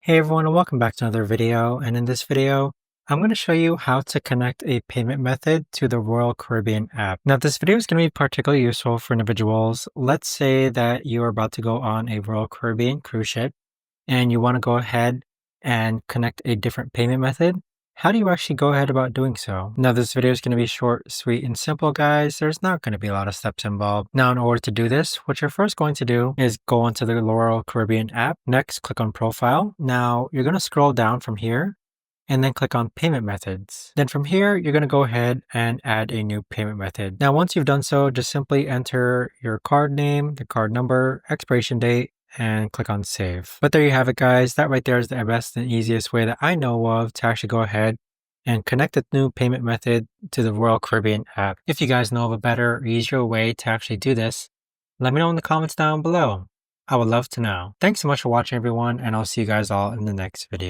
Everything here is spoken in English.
Hey everyone, and welcome back to another video. And in this video, I'm going to show you how to connect a payment method to the Royal Caribbean app. Now, this video is going to be particularly useful for individuals. Let's say that you're about to go on a Royal Caribbean cruise ship and you want to go ahead and connect a different payment method. How do you actually go ahead about doing so? Now, this video is going to be short, sweet, and simple, guys. There's not going to be a lot of steps involved. Now, in order to do this, what you're first going to do is go onto the Royal Caribbean app. Next, click on Profile. Now, you're going to scroll down from here and then click on Payment Methods. Then from here, you're going to go ahead and add a new payment method. Now, once you've done so, just simply enter your card name, the card number, expiration date, and click on Save. But there you have it, guys. That right there is the best and easiest way that I know of to actually go ahead and connect a new payment method to the Royal Caribbean app. If you guys know of a better or easier way to actually do this, let me know in the comments down below. I would love to know. Thanks so much for watching, everyone, and I'll see you guys all in the next video.